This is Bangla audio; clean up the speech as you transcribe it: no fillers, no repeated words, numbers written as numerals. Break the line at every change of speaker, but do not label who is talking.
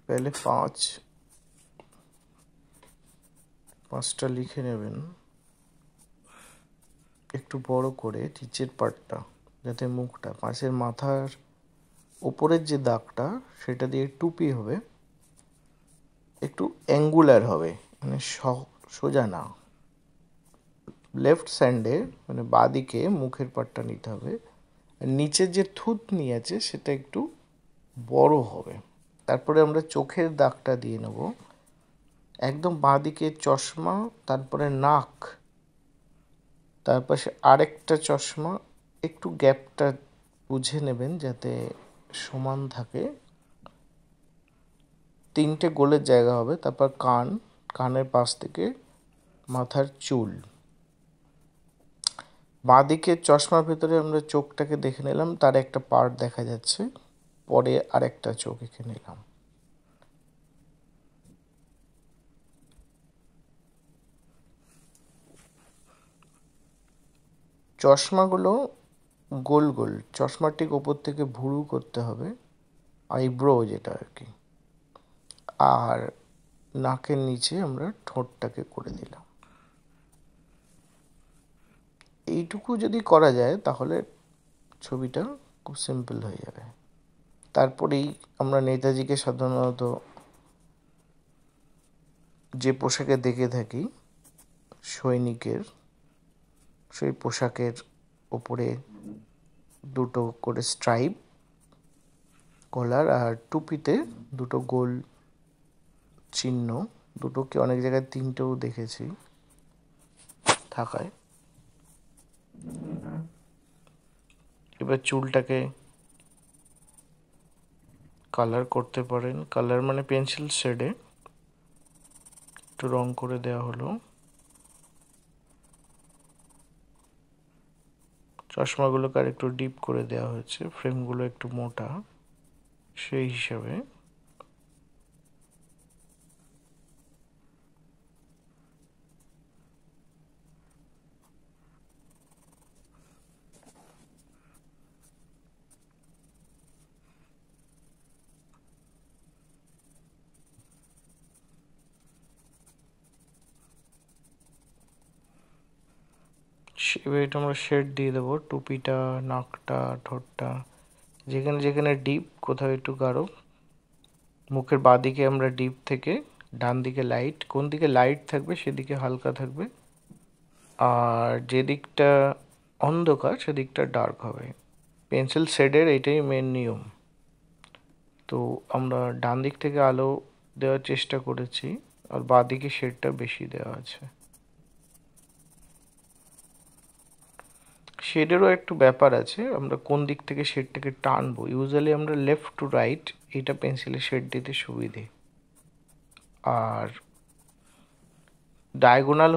पहले পাঁচটা লিখে নেবেন একটু বড় করে নিচের পার্টটা, যাতে মুখটা পাঁচের মাথার উপরের যে দাগটা সেটা দিয়ে টুপি হবে, একটু অ্যাঙ্গুলার হবে, মানে সোজা না। লেফট স্যান্ডে মানে বাঁ দিকে মুখের পার্টটা নিতে হবে, আর নিচের যে থুতনি আছে সেটা একটু বড় হবে। তারপরে আমরা চোখের দাগটা দিয়ে নেব, একদম বাঁ দিকে চশমা, তারপরে নাক, তারপর আরেকটা চশমা, একটু গ্যাপটা বুঝে নেবেন যাতে সমান থাকে। তিনটে গোলের জায়গা হবে। তারপর কানের পাশ থেকে মাথার চুল। বাঁদিকে চশমার ভেতরে আমরা চোখটাকে দেখে নিলাম, তার একটা পার্ট দেখা যাচ্ছে, পরে আরেকটা চোখ এঁকে নিলাম। চশমাগুলো গোল গোল, চশমার ঠিক ওপর থেকে ভুরু করতে হবে, আইব্রো যেটা আর কি। আর নাকের নিচে আমরা ঠোঁটটাকে করে দিলাম। এইটুকু যদি করা যায় তাহলে ছবিটা খুব সিম্পল হয়ে যাবে। তারপরেই আমরা নেতাজিকে সাধারণত যে পোশাকে দেখে থাকি সৈনিকের, সেই পোশাকের ওপরে দুটো করে স্ট্রাইপ কলার, আর টুপিতে দুটো গোল চিহ্ন, দুটোকে অনেক জায়গায় তিনটেও দেখেছি থাকায়। এবার চুলটাকে কালার করতে পারেন, কালার মানে পেন্সিল শেডে একটু রং করে দেওয়া হলো। চশমাগুলোকে আর একটু ডিপ করে দেওয়া হয়েছে, ফ্রেমগুলো একটু মোটা সেই হিসাবে। এবার এটা আমরা শেড দিয়ে দেবো, টুপিটা, নাকটা, ঠোঁটটা, যেখানে যেখানে ডিপ, কোথাও একটু গাঢ়। মুখের বাঁ দিকে আমরা ডিপ থেকে ডান দিকে লাইট, কোন দিকে লাইট থাকবে সেদিকে হালকা থাকবে, আর যেদিকটা অন্ধকার সেদিকটা ডার্ক হবে। পেন্সিল শেডের এটাই মেন নিয়ম। তো আমরা ডান দিক থেকে আলো দেওয়ার চেষ্টা করেছি, আর বাঁ দিকে শেডটা বেশি দেওয়া আছে। শেডেরও একটু ব্যাপার আছে, আমরা কোন দিক থেকে শেডটাকে টানবো। ইউজুয়ালি আমরা লেফট টু রাইট এটা পেন্সিলে শেড দিতে সুবিধে, আর ডায়াগোনাল